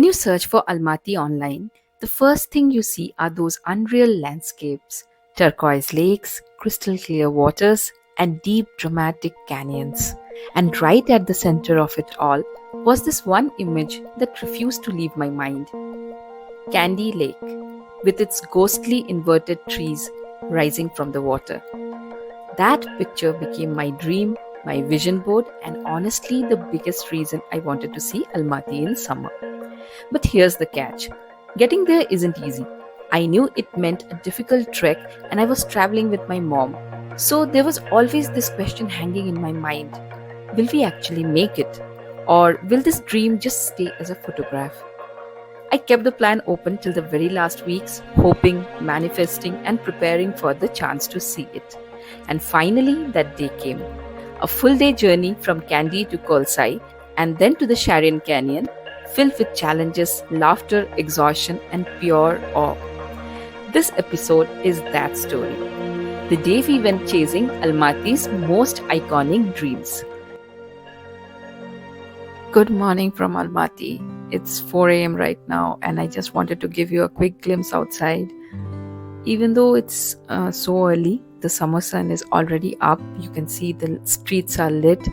you search for Almaty online, the first thing you see are those unreal landscapes, turquoise lakes, crystal clear waters, and deep dramatic canyons. And right at the center of it all was this one image that refused to leave my mind: Kaindy Lake, with its ghostly inverted trees rising from the water. That picture became my dream, my vision board, and honestly the biggest reason I wanted to see Almaty in summer. But here's the catch: getting there isn't easy. I knew it meant a difficult trek, and I was traveling with my mom. So there was always this question hanging in my mind: will we actually make it? Or will this dream just stay as a photograph? I kept the plan open till the very last weeks, hoping, manifesting, and preparing for the chance to see it. And finally, that day came. A full day journey from Kaindy to Kolsai, and then to the Charyn Canyon, filled with challenges, laughter, exhaustion, and pure awe. This episode is that story. The day we went chasing Almaty's most iconic dreams. Good morning from Almaty. It's 4 a.m. right now, and I just wanted to give you a quick glimpse outside. Even though it's so early, the summer sun is already up. You can see the streets are lit.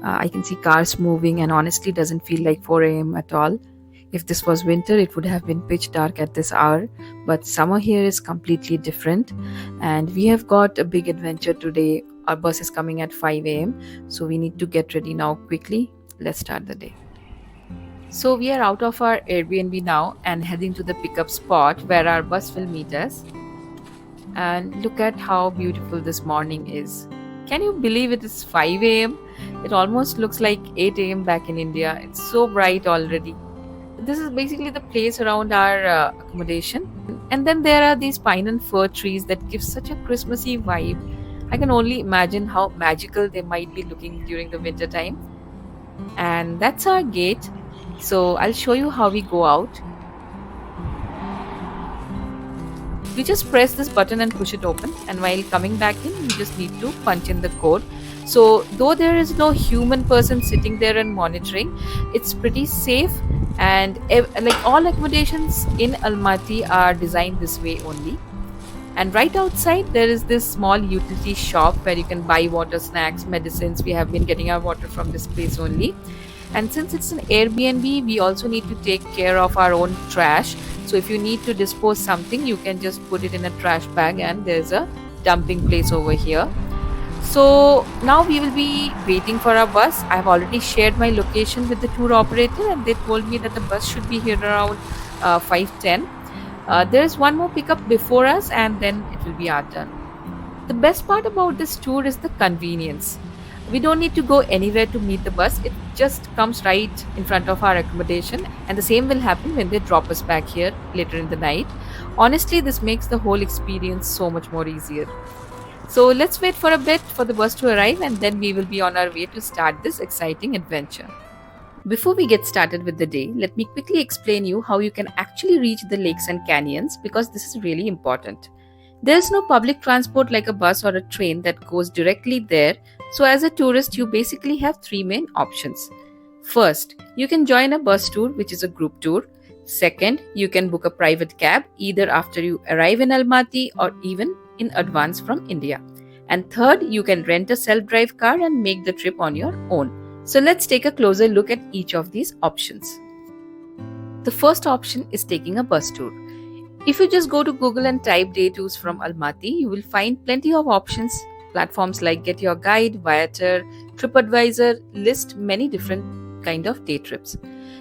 I can see cars moving, and honestly doesn't feel like 4 a.m. at all. If this was winter, it would have been pitch dark at this hour, but summer here is completely different, and we have got a big adventure today. Our bus is coming at 5 a.m., so we need to get ready now quickly. Let's start the day. So we are out of our Airbnb now and heading to the pickup spot where our bus will meet us. And look at how beautiful this morning is. Can you believe it is 5 a.m.? It almost looks like 8 a.m. back in India. It's so bright already. This is basically the place around our accommodation. And then there are these pine and fir trees that give such a Christmassy vibe. I can only imagine how magical they might be looking during the winter time. And that's our gate. So I'll show you how we go out. We just press this button and push it open, and while coming back in, you just need to punch in the code. So though there is no human person sitting there and monitoring, it's pretty safe, and like all accommodations in Almaty are designed this way only. And right outside there is this small utility shop where you can buy water, snacks, medicines. We have been getting our water from this place only. And since it's an Airbnb, we also need to take care of our own trash. So if you need to dispose something, you can just put it in a trash bag, and there's a dumping place over here. So now we will be waiting for our bus. I've already shared my location with the tour operator, and they told me that the bus should be here around 5:10. There's one more pickup before us, and then it will be our turn. The best part about this tour is the convenience. We don't need to go anywhere to meet the bus. It just comes right in front of our accommodation, and the same will happen when they drop us back here later in the night. Honestly, this makes the whole experience so much more easier. So let's wait for a bit for the bus to arrive, and then we will be on our way to start this exciting adventure. Before we get started with the day, let me quickly explain you how you can actually reach the lakes and canyons, because this is really important. There is no public transport like a bus or a train that goes directly there. So as a tourist, you basically have three main options. First, you can join a bus tour, which is a group tour. Second, you can book a private cab either after you arrive in Almaty or even in advance from India. And third, you can rent a self-drive car and make the trip on your own. So let's take a closer look at each of these options. The first option is taking a bus tour. If you just go to Google and type day tours from Almaty, you will find plenty of options. Platforms like Get Your Guide, Viator, TripAdvisor list many different kind of day trips.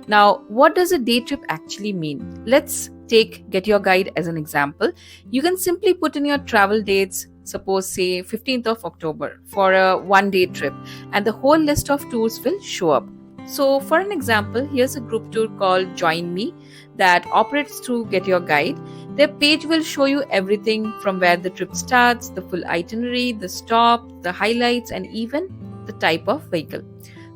Now, what does a day trip actually mean? Let's take Get Your Guide as an example. You can simply put in your travel dates, suppose say 15th of October for a one-day trip, and the whole list of tours will show up. So for an example, here's a group tour called Join Me that operates through Get Your Guide. Their page will show you everything from where the trip starts, the full itinerary, the stop, the highlights, and even the type of vehicle.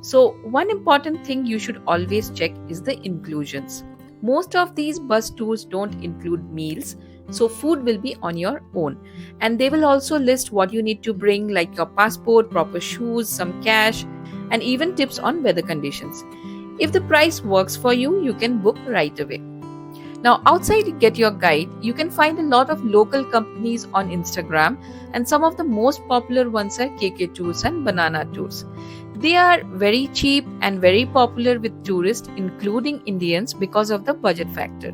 So one important thing you should always check is the inclusions. Most of these bus tours don't include meals, so food will be on your own. And they will also list what you need to bring, like your passport, proper shoes, some cash, and even tips on weather conditions. If the price works for you, you can book right away. Now, outside Get Your Guide, you can find a lot of local companies on Instagram, and some of the most popular ones are KK Tours and Banana Tours. They are very cheap and very popular with tourists, including Indians, because of the budget factor.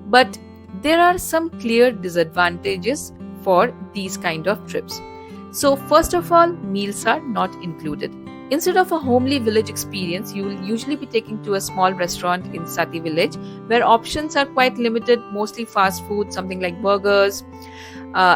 But there are some clear disadvantages for these kind of trips. So, first of all, meals are not included. Instead of a homely village experience, you will usually be taken to a small restaurant in Saty Village where options are quite limited, mostly fast food, something like burgers.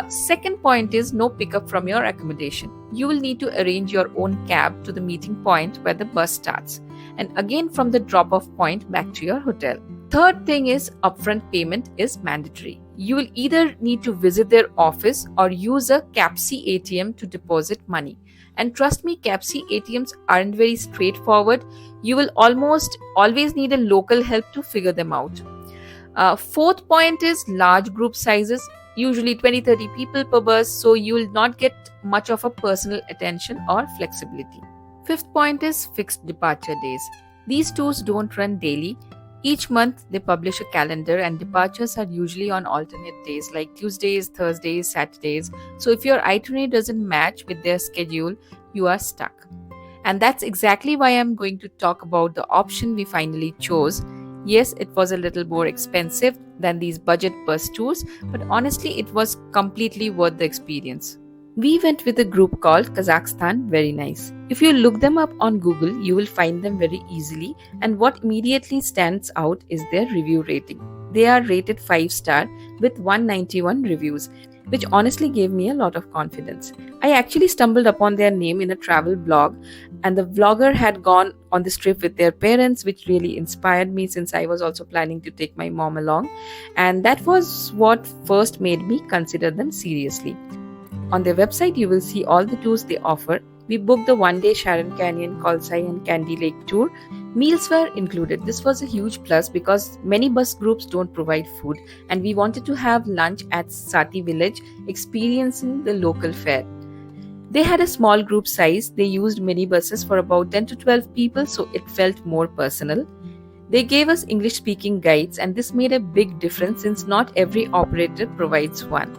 Second point is no pickup from your accommodation. You will need to arrange your own cab to the meeting point where the bus starts, and again from the drop-off point back to your hotel. Third thing is upfront payment is mandatory. You will either need to visit their office or use a CAPSI ATM to deposit money. And trust me, CAPSI ATMs aren't very straightforward. You will almost always need a local help to figure them out. Fourth point is large group sizes, usually 20-30 people per bus, so you will not get much of a personal attention or flexibility. Fifth point is fixed departure days. These tours don't run daily. Each month they publish a calendar and departures are usually on alternate days like Tuesdays, Thursdays, Saturdays. So if your itinerary doesn't match with their schedule, you are stuck. And that's exactly why I'm going to talk about the option we finally chose. Yes, it was a little more expensive than these budget bus tours, but honestly it was completely worth the experience. We went with a group called Kazakhstan Very Nice. If you look them up on Google, you will find them very easily, and what immediately stands out is their review rating. They are rated 5-star with 191 reviews, which honestly gave me a lot of confidence. I actually stumbled upon their name in a travel blog, and the vlogger had gone on this trip with their parents, which really inspired me since I was also planning to take my mom along, and that was what first made me consider them seriously. On their website, you will see all the tours they offer. We booked the one-day Charyn Canyon, Kolsai and Kaindy Lake tour. Meals were included. This was a huge plus because many bus groups don't provide food, and we wanted to have lunch at Saty Village, experiencing the local fare. They had a small group size. They used minibuses for about 10 to 12 people, so it felt more personal. They gave us English-speaking guides, and this made a big difference since not every operator provides one.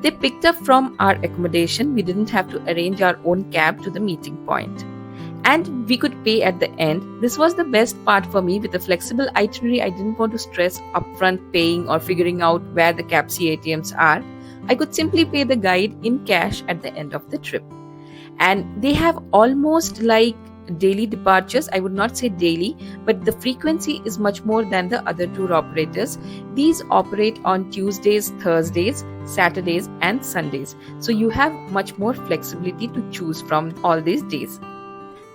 They picked up from our accommodation. We didn't have to arrange our own cab to the meeting point. And we could pay at the end. This was the best part for me. With a flexible itinerary, I didn't want to stress upfront paying or figuring out where the CAPSI ATMs are. I could simply pay the guide in cash at the end of the trip. And they have almost like daily departures. I would not say daily, but the frequency is much more than the other tour operators. These operate on Tuesdays, Thursdays, Saturdays and Sundays. So you have much more flexibility to choose from all these days.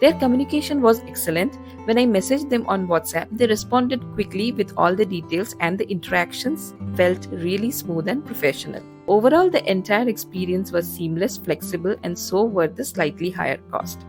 Their communication was excellent. When I messaged them on WhatsApp, they responded quickly with all the details, and the interactions felt really smooth and professional. Overall, the entire experience was seamless, flexible, and so worth the slightly higher cost.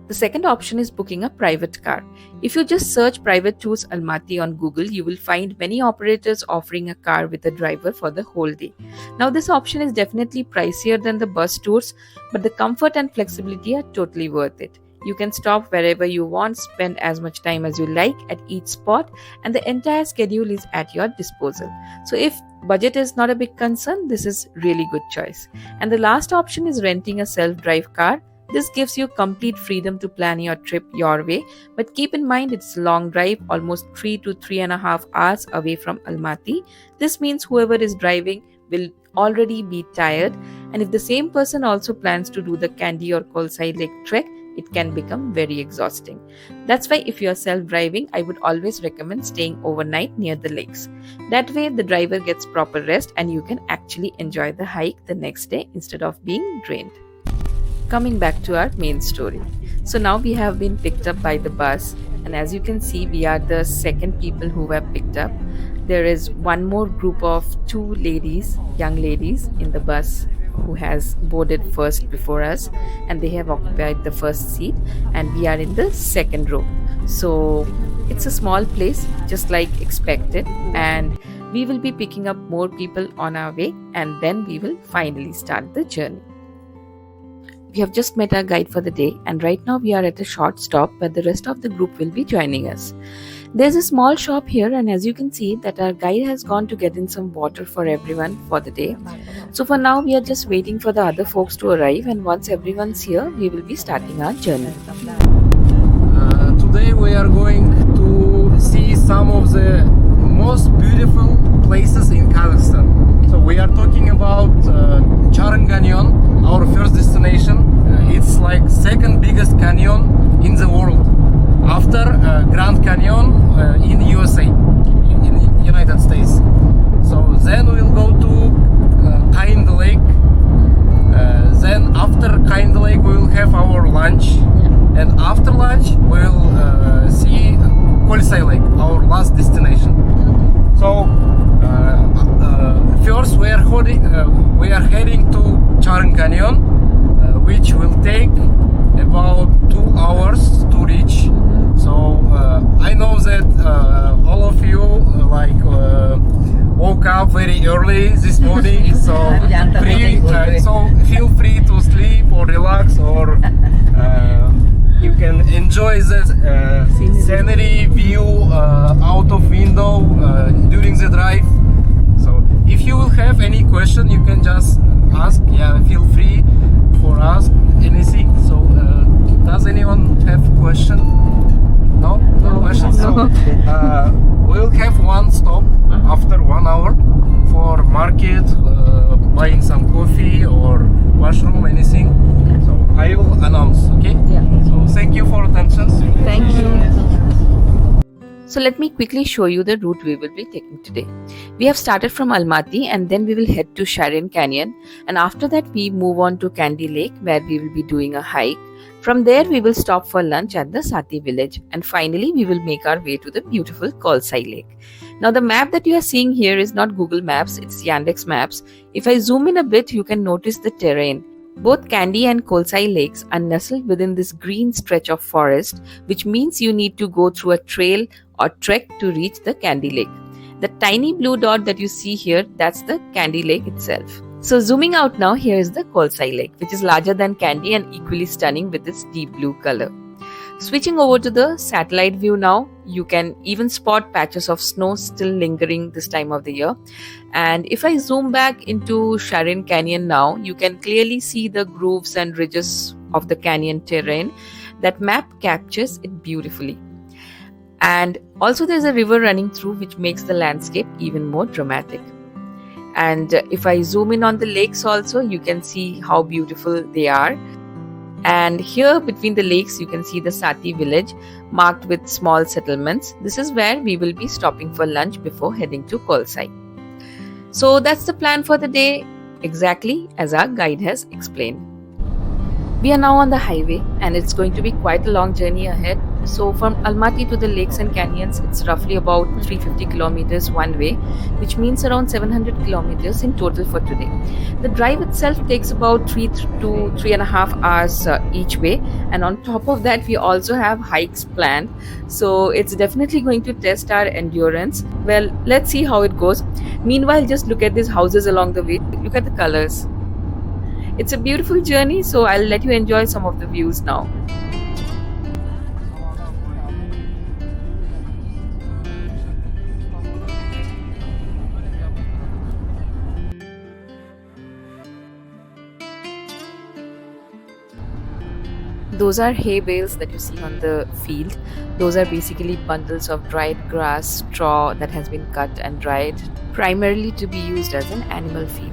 The second option is booking a private car. If you just search private tours Almaty on Google, you will find many operators offering a car with a driver for the whole day. Now, this option is definitely pricier than the bus tours, but the comfort and flexibility are totally worth it. You can stop wherever you want, spend as much time as you like at each spot, and the entire schedule is at your disposal. So if budget is not a big concern, this is really good choice. And the last option is renting a self-drive car. This gives you complete freedom to plan your trip your way, but keep in mind it's a long drive, almost 3 to 3.5 hours away from Almaty. This means whoever is driving will already be tired, and if the same person also plans to do the Kaindy or Kolsai Lake trek, it can become very exhausting. That's why if you are self-driving, I would always recommend staying overnight near the lakes. That way the driver gets proper rest and you can actually enjoy the hike the next day instead of being drained. Coming back to our main story. So now we have been picked up by the bus, and as you can see, we are the second people who were picked up. There is one more group of 2 ladies, young ladies in the bus who has boarded first before us, and they have occupied the first seat, and we are in the second row. So it's a small place just like expected, and we will be picking up more people on our way, and then we will finally start the journey. We have just met our guide for the day, and right now we are at a short stop where the rest of the group will be joining us. There's a small shop here, and as you can see that our guide has gone to get in some water for everyone for the day. So for now we are just waiting for the other folks to arrive, and once everyone's here we will be starting our journey. Today we are going to see some of the most beautiful places in Kazakhstan. So we are talking about Charyn Canyon, our first destination. It's like second biggest canyon in the world after Grand Canyon in USA, in United States. So then we'll go to Kaindy Lake. Then after Kaindy Lake we will have our lunch, and after lunch we'll see Kolsai Lake, our last destination. So first we are heading to Charyn Canyon, which will take about 2 hours to reach. So I know that all of you woke up very early this morning, so feel free to sleep or relax, or you can enjoy the scenery view out of window during the drive. So if you will have any question, you can just ask. Yeah, feel free for ask anything. So does anyone have question? No questions. So we'll have one stop after 1 hour for market, buying some coffee or washroom, anything. So I will announce. Okay. Yeah. So thank you for attention. Thank you. So let me quickly show you the route we will be taking today. We have started from Almaty, and then we will head to Sharyn Canyon, and after that we move on to Kaindy Lake where we will be doing a hike. From there we will stop for lunch at the Saty Village, and finally we will make our way to the beautiful Kolsai Lake. Now the map that you are seeing here is not Google Maps, it's Yandex Maps. If I zoom in a bit, you can notice the terrain. Both Kaindy and Kolsai lakes are nestled within this green stretch of forest, which means you need to go through a trail or trek to reach the Kaindy Lake. The tiny blue dot that you see here, that's the Kaindy Lake itself. So zooming out now, here is the Kolsai Lake, which is larger than Kaindy and equally stunning with its deep blue color. Switching over to the satellite view now, you can even spot patches of snow still lingering this time of the year. And if I zoom back into Charyn Canyon now, you can clearly see the grooves and ridges of the canyon terrain. That map captures it beautifully. And also there's a river running through, which makes the landscape even more dramatic. And if I zoom in on the lakes also, you can see how beautiful they are. And here between the lakes you can see the Saty Village marked with small settlements. This is where we will be stopping for lunch before heading to Kolsai. So that's the plan for the day, exactly as our guide has explained. We are now on the highway, and it's going to be quite a long journey ahead. So from Almaty to the lakes and canyons, it's roughly about 350 kilometers one way, which means around 700 kilometers in total for today. The drive itself takes about 3 to 3.5 hours each way, and on top of that we also have hikes planned. So it's definitely going to test our endurance. Well, let's see how it goes. Meanwhile, just look at these houses along the way. Look at the colors. It's a beautiful journey, so I'll let you enjoy some of the views now. Those are hay bales that you see on the field. Those are basically bundles of dried grass, straw that has been cut and dried, primarily to be used as an animal feed.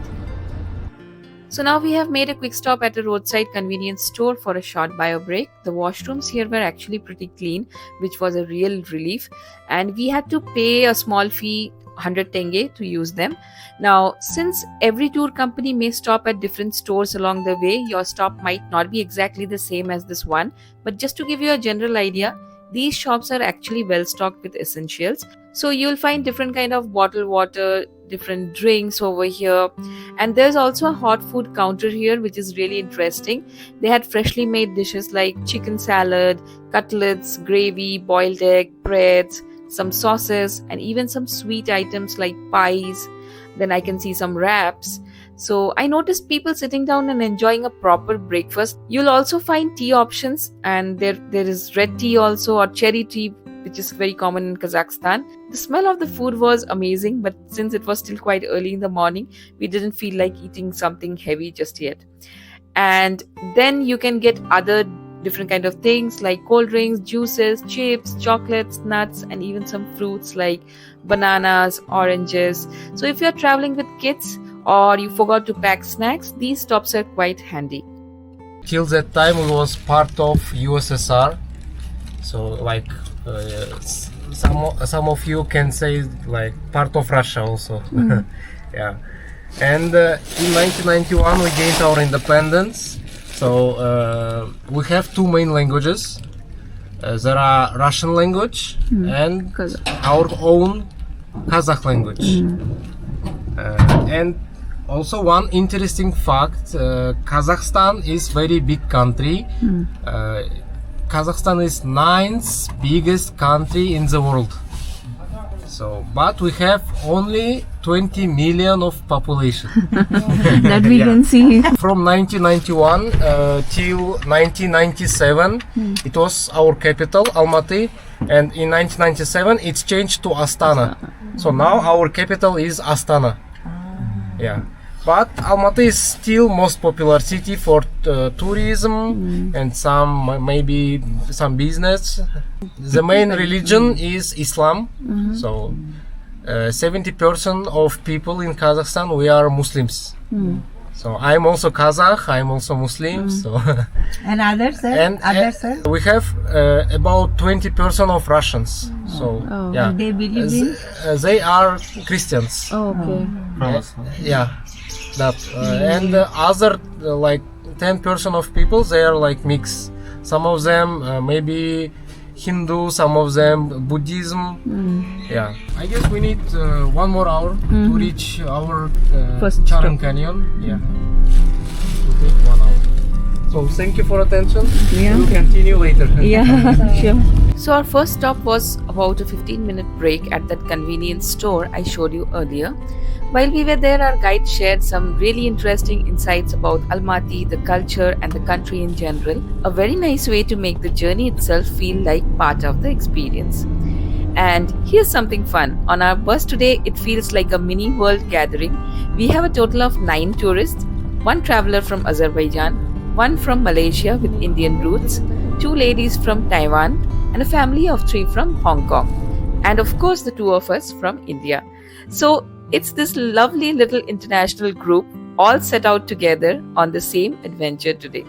So now we have made a quick stop at a roadside convenience store for a short bio break. The washrooms here were actually pretty clean, which was a real relief, and we had to pay a small fee, 100 tenge, to use them. Now, since every tour company may stop at different stores along the way, your stop might not be exactly the same as this one, but just to give you a general idea, these shops are actually well stocked with essentials. So you'll find different kind of bottled water, different drinks over here, and there's also a hot food counter here, which is really interesting. They had freshly made dishes like chicken salad, cutlets, gravy, boiled egg, breads, some sauces, and even some sweet items like pies. Then I can see some wraps. So I noticed people sitting down and enjoying a proper breakfast. You'll also find tea options, and there is red tea also, or cherry tea, which is very common in Kazakhstan. The smell of the food was amazing, but since it was still quite early in the morning, we didn't feel like eating something heavy just yet. And then you can get other different kind of things like cold drinks, juices, chips, chocolates, nuts, and even some fruits like bananas, oranges. So if you're traveling with kids or you forgot to pack snacks, these stops are quite handy. Till that time it was part of USSR, so like some of you can say like part of Russia also. Yeah. And in 1991 we gained our independence. So we have two main languages. There are Russian language and our own Kazakh language. And also one interesting fact, Kazakhstan is very big country. Kazakhstan is 9th biggest country in the world. So, but we have only 20 million of population. That we can see. From 1991 till 1997, it was our capital, Almaty, and in 1997 it's changed to Astana. So now our capital is Astana. Yeah. But Almaty is still most popular city for tourism and maybe some business. The main religion is Islam. So 70% of people in Kazakhstan, we are Muslims. So I'm also Kazakh, I'm also Muslim. So And others, sir? and we have about 20% of Russians. So yeah, They believe in? they are Christians. Oh, okay. Yeah, that and other like 10% of people, they are like mix. Some of them maybe Hindu, some of them Buddhism. Yeah, I guess we need 1 more hour to reach our First Charyn Canyon. Yeah, it will take 1 hour. So thank you for attention. Yeah. We'll continue later. Yeah, sure. So our first stop was about a 15-minute break at that convenience store I showed you earlier. While we were there, our guide shared some really interesting insights about Almaty, the culture, and the country in general. A very nice way to make the journey itself feel like part of the experience. And here's something fun. On our bus today, it feels like a mini world gathering. We have a total of 9 tourists, 1 traveler from Azerbaijan, 1 from Malaysia with Indian roots, 2 ladies from Taiwan, and a family of 3 from Hong Kong. And of course, the 2 of us from India. So it's this lovely little international group all set out together on the same adventure today.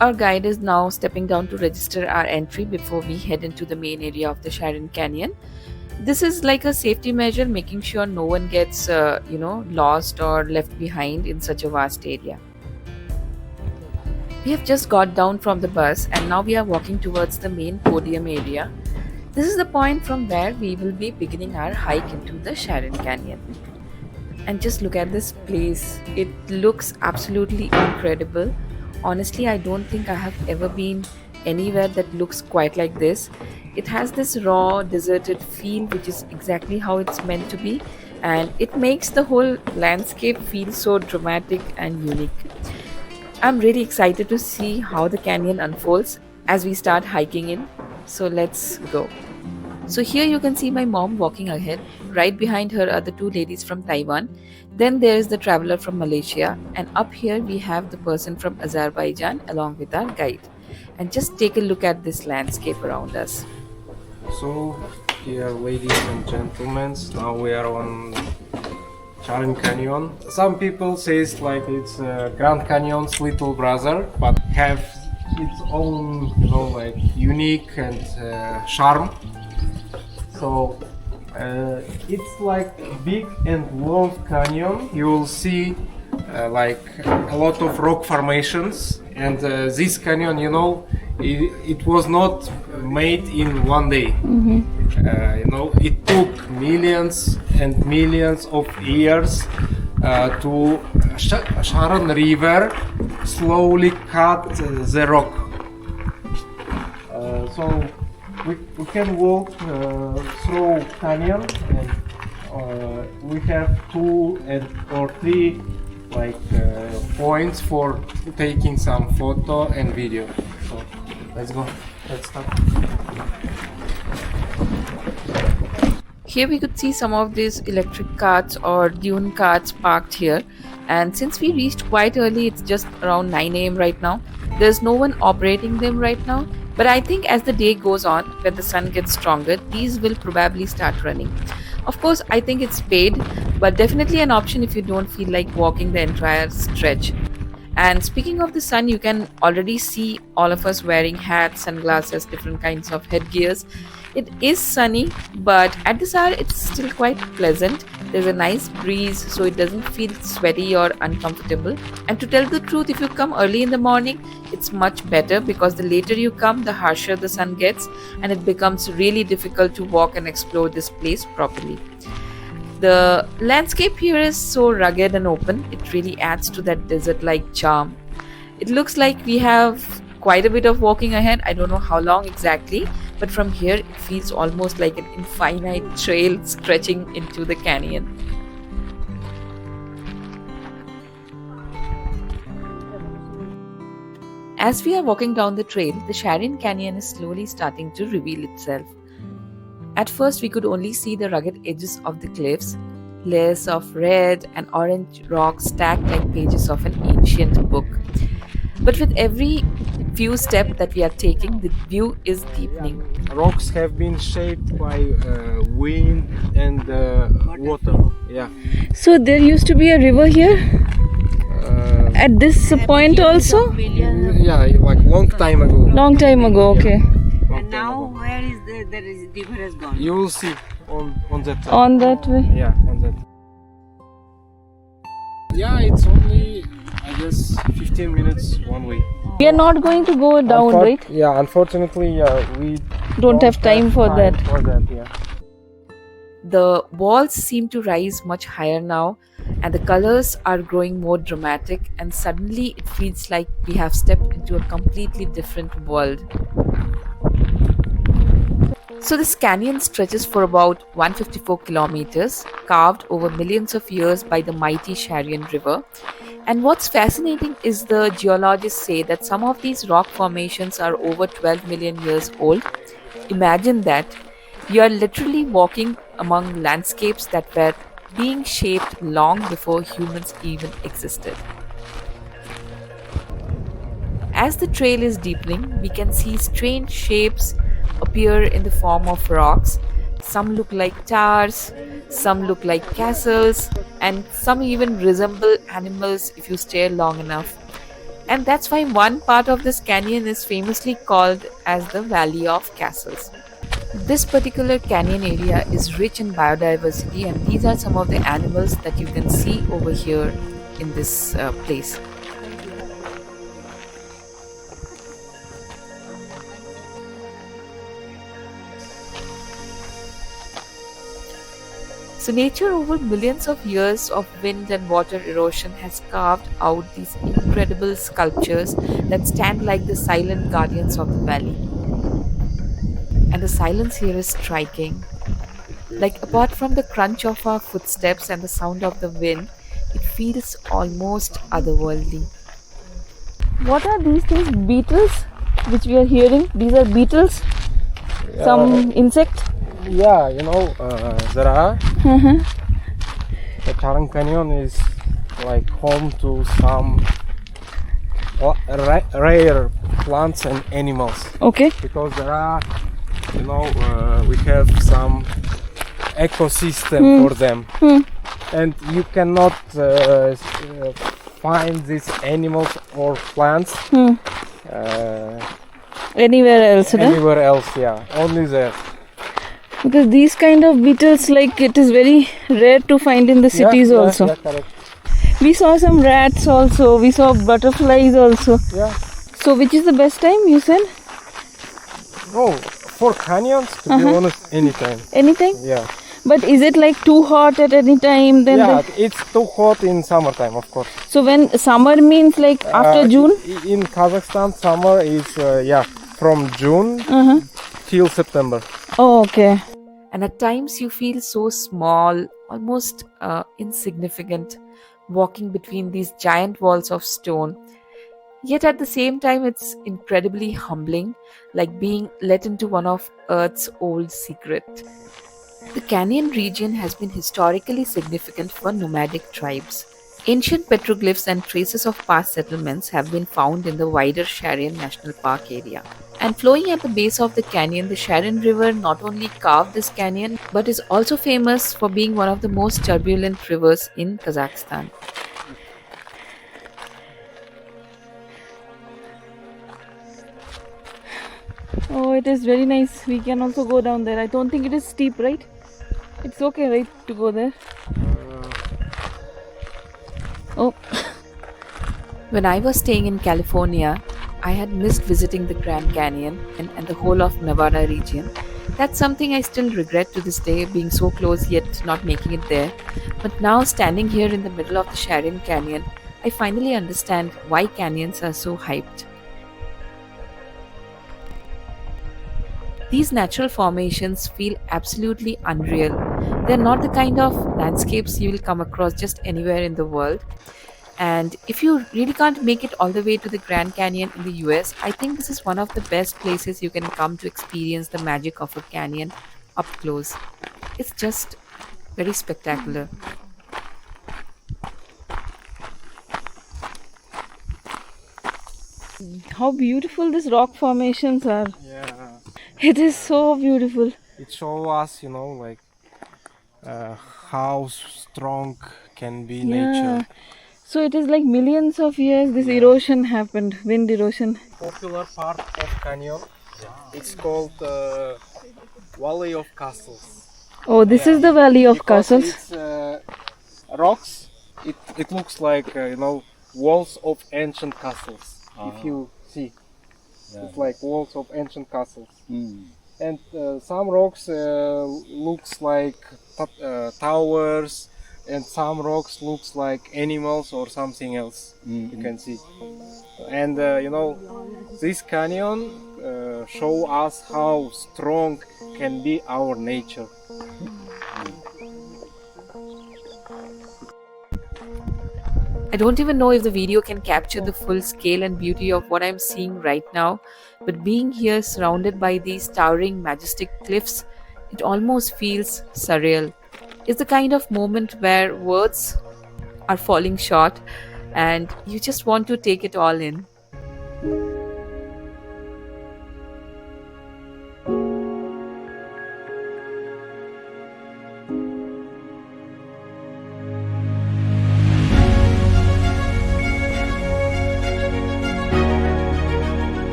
Our guide is now stepping down to register our entry before we head into the main area of the Charyn Canyon. This is like a safety measure, making sure no one gets lost or left behind in such a vast area. We have just got down from the bus and now we are walking towards the main podium area. This is the point from where we will be beginning our hike into the Charyn Canyon. And just look at this place. It looks absolutely incredible. Honestly, I don't think I have ever been anywhere that looks quite like this. It has this raw, deserted feel, which is exactly how it's meant to be, and it makes the whole landscape feel so dramatic and unique. I'm really excited to see how the canyon unfolds as we start hiking in. So let's go. So here you can see my mom walking ahead. Right behind her are the 2 ladies from Taiwan. Then there is the traveler from Malaysia, and up here we have the person from Azerbaijan along with our guide. And just take a look at this landscape around us. So here, ladies and gentlemen, now we are on Charyn Canyon. Some people say it's like it's Grand Canyon's little brother, but have its own, you know, like unique and charm. So it's like big and long canyon. You will see like a lot of rock formations, and this canyon, you know, it was not made in one day. You know, it took millions and millions of years to Sharyn River slowly cut the rock. So we can walk through canyon, and we have 2 or 3 like points for taking some photo and video. So let's go. Let's start. Here we could see some of these electric carts or dune carts parked here, and since we reached quite early, it's just around 9 a.m. right now. There's no one operating them right now, but I think as the day goes on, when the sun gets stronger, these will probably start running. Of course, I think it's paid, but definitely an option if you don't feel like walking the entire stretch. And speaking of the sun, you can already see all of us wearing hats, sunglasses, different kinds of headgears. It is sunny, but at this hour it's still quite pleasant. There's a nice breeze, so it doesn't feel sweaty or uncomfortable. And to tell the truth, if you come early in the morning, it's much better, because the later you come, the harsher the sun gets, and it becomes really difficult to walk and explore this place properly. The landscape here is so rugged and open, it really adds to that desert-like charm. It looks like we have quite a bit of walking ahead. I don't know how long exactly, but from here it feels almost like an infinite trail stretching into the canyon. As we are walking down the trail, the Charyn Canyon is slowly starting to reveal itself. At first, we could only see the rugged edges of the cliffs, layers of red and orange rocks stacked like pages of an ancient book. But with every few steps that we are taking, the view is deepening. Rocks have been shaped by wind and water. Yeah. So there used to be a river here at this point also? Yeah, like long time ago. Long time ago, okay. And now where is the river has gone? You will see on that side. On that way? Yeah, on that. Yeah, it's only, I guess, 15 minutes one way. We are not going to go down, right? Yeah, unfortunately, we Don't have time for that. Yeah. The walls seem to rise much higher now, and the colors are growing more dramatic, and suddenly it feels like we have stepped into a completely different world. So this canyon stretches for about 154 kilometers, carved over millions of years by the mighty Sharyn River. And what's fascinating is the geologists say that some of these rock formations are over 12 million years old. Imagine that. You are literally walking among landscapes that were being shaped long before humans even existed. As the trail is deepening, we can see strange shapes appear in the form of rocks. Some look like towers, some look like castles, and some even resemble animals if you stare long enough. And that's why one part of this canyon is famously called as the Valley of Castles. This particular canyon area is rich in biodiversity, and these are some of the animals that you can see over here in this place. So nature over millions of years of wind and water erosion has carved out these incredible sculptures that stand like the silent guardians of the valley. And the silence here is striking. Like, apart from the crunch of our footsteps and the sound of the wind, it feels almost otherworldly. What are these things? Beetles? Which we are hearing? These are beetles? Some insect? Yeah, you know, there are. The Charyn Canyon is like home to some rare plants and animals. Okay. Because there are, you know, we have some ecosystem for them, and you cannot find these animals or plants Anywhere else, right? anywhere else. Yeah, only there. Because these kind of beetles, like, it is very rare to find in the cities also. Yeah, correct. We saw some rats also. We saw butterflies also. Yeah. So which is the best time, you said? No, for canyons, to be honest, anytime. Anytime? Yeah. But is it like too hot at any time? Then Yeah, it's too hot in summertime, of course. so when summer means like after June? In Kazakhstan, summer is from June till September. Oh, okay. And at times you feel so small, almost insignificant, walking between these giant walls of stone. Yet at the same time, it's incredibly humbling, like being let into one of Earth's old secrets. The canyon region has been historically significant for nomadic tribes. Ancient petroglyphs and traces of past settlements have been found in the wider Sharyn National Park area. And flowing at the base of the canyon, the Sharyn River not only carved this canyon but is also famous for being one of the most turbulent rivers in Kazakhstan. Oh, it is very nice. We can also go down there. I don't think it is steep, right? It's okay, right, to go there? Oh. When I was staying in California, I had missed visiting the Grand Canyon and the whole of Nevada region. That's something I still regret to this day, being so close yet not making it there. But now, standing here in the middle of the Charyn Canyon, I finally understand why canyons are so hyped. These natural formations feel absolutely unreal. They're not the kind of landscapes you will come across just anywhere in the world. And if you really can't make it all the way to the Grand Canyon in the US, I think this is one of the best places you can come to experience the magic of a canyon up close. It's just very spectacular. How beautiful these rock formations are. Yeah. It is so beautiful. It shows us, like how strong can be nature. So it is like millions of years this erosion happened, wind erosion. Popular part of canyon, it's called Valley of Castles. Oh, this is the Valley of Because Castles. It's rocks. It looks like walls of ancient castles. If you see, it's like walls of ancient castles. And some rocks looks like towers, and some rocks looks like animals or something else. You can see. And this canyon show us how strong can be our nature. I don't even know if the video can capture the full scale and beauty of what I'm seeing right now, but being here surrounded by these towering, majestic cliffs, it almost feels surreal. It's the kind of moment where words are falling short and you just want to take it all in.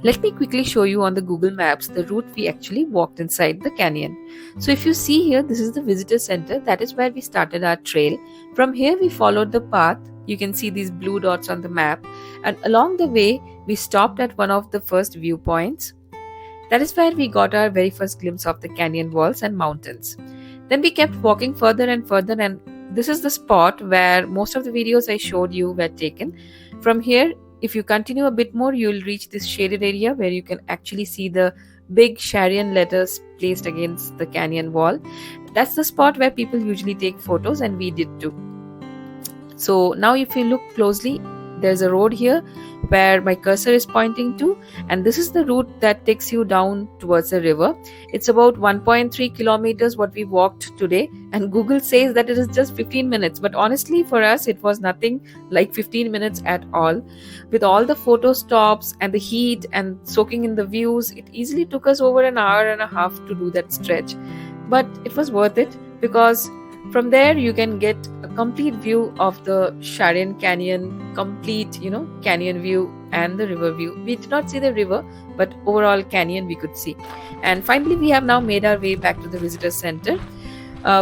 Let me quickly show you on the Google Maps the route we actually walked inside the canyon. So if you see here, this is the visitor center. That is where we started our trail. From here we followed the path You can see these blue dots on the map. And along the way, we stopped at one of the first viewpoints. That is where we got our very first glimpse of the canyon walls and mountains. Then we kept walking further and further, and this is the spot where most of the videos I showed you were taken. From here, if you continue a bit more, you will reach this shaded area where you can actually see the big Sharyn letters placed against the canyon wall. That's the spot where people usually take photos, and we did too. So now if you look closely, there's a road here where my cursor is pointing to, and this is the route that takes you down towards the river. It's about 1.3 kilometers what we walked today, and Google says that it is just 15 minutes, but honestly for us it was nothing like 15 minutes at all. With all the photo stops and the heat and soaking in the views, it easily took us over an hour and a half to do that stretch, but it was worth it because from there you can get a complete view of the Charyn Canyon, complete, canyon view and the river view. We did not see the river, but overall canyon we could see. And finally we have now made our way back to the visitor center,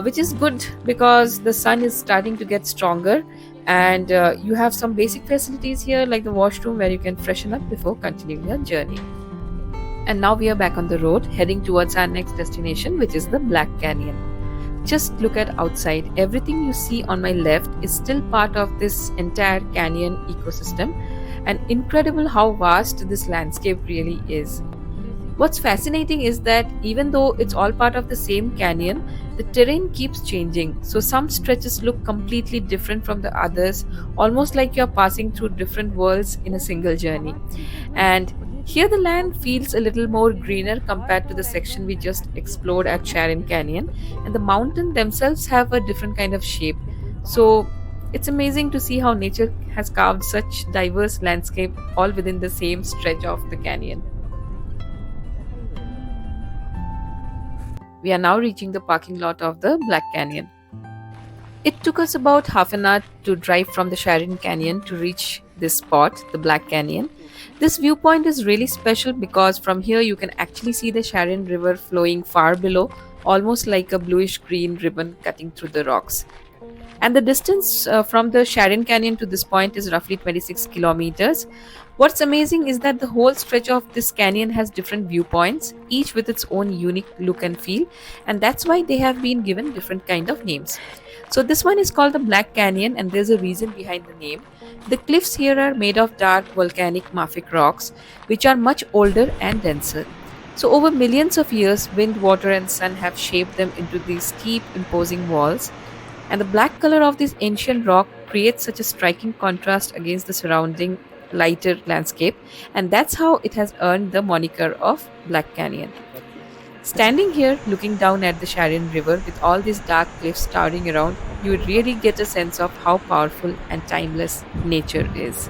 which is good because the sun is starting to get stronger, and you have some basic facilities here like the washroom where you can freshen up before continuing your journey. And now we are back on the road heading towards our next destination, which is the Black Canyon. Just look at outside. Everything you see on my left is still part of this entire canyon ecosystem, and incredible how vast this landscape really is. What's fascinating is that even though it's all part of the same canyon, the terrain keeps changing. So some stretches look completely different from the others, almost like you're passing through different worlds in a single journey. And here the land feels a little more greener compared to the section we just explored at Charyn Canyon, and the mountains themselves have a different kind of shape. So it's amazing to see how nature has carved such diverse landscape all within the same stretch of the canyon. We are now reaching the parking lot of the Black Canyon. It took us about half an hour to drive from the Charyn Canyon to reach this spot, the Black Canyon. This viewpoint is really special because from here you can actually see the Sharyn River flowing far below, almost like a bluish green ribbon cutting through the rocks. And the distance from the Charyn Canyon to this point is roughly 26 kilometers. What's amazing is that the whole stretch of this canyon has different viewpoints, each with its own unique look and feel, and that's why they have been given different kind of names. So this one is called the Black Canyon, and there's a reason behind the name. The cliffs here are made of dark volcanic mafic rocks, which are much older and denser. So over millions of years, wind, water and sun have shaped them into these steep, imposing walls. And the black color of this ancient rock creates such a striking contrast against the surrounding lighter landscape, and that's how it has earned the moniker of Black Canyon. Standing here looking down at the Sharyn River with all these dark cliffs towering around, you would really get a sense of how powerful and timeless nature is.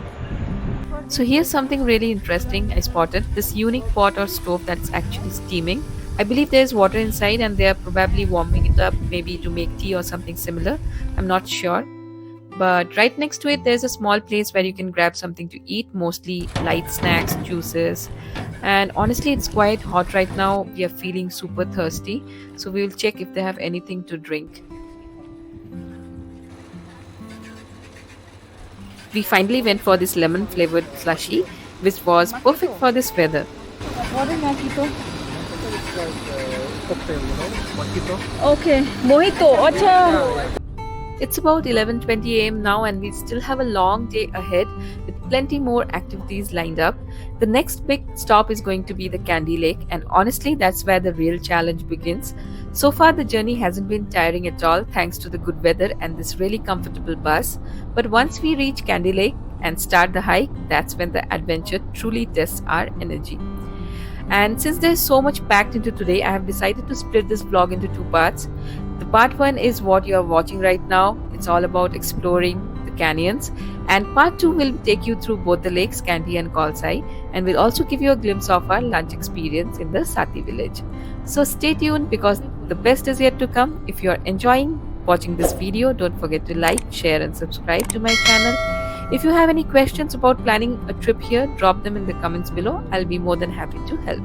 So here's something really interesting I spotted, this unique pot or stove that's actually steaming. I believe there's water inside and they are probably warming it up, maybe to make tea or something similar. I'm not sure. But right next to it, there's a small place where you can grab something to eat, mostly light snacks, juices. And honestly, it's quite hot right now. We are feeling super thirsty. So we will check if they have anything to drink. We finally went for this lemon flavored slushy, which was perfect for this weather. What is mojito? It's like cocktail, mojito. Okay, mojito. Acha. It's about 11:20 am now, and we still have a long day ahead with plenty more activities lined up. The next big stop is going to be the Kaindy Lake, and honestly, that's where the real challenge begins. So far, the journey hasn't been tiring at all thanks to the good weather and this really comfortable bus. But once we reach Kaindy Lake and start the hike, that's when the adventure truly tests our energy. And since there's so much packed into today, I have decided to split this vlog into two parts. The part 1 is what you are watching right now. It's all about exploring the canyons. And part 2 will take you through both the lakes, Kaindy and Kolsai, and will also give you a glimpse of our lunch experience in the Saty Village. So stay tuned because the best is yet to come. If you are enjoying watching this video, don't forget to like, share and subscribe to my channel. If you have any questions about planning a trip here, drop them in the comments below. I'll be more than happy to help.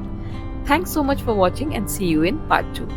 Thanks so much for watching and see you in part 2.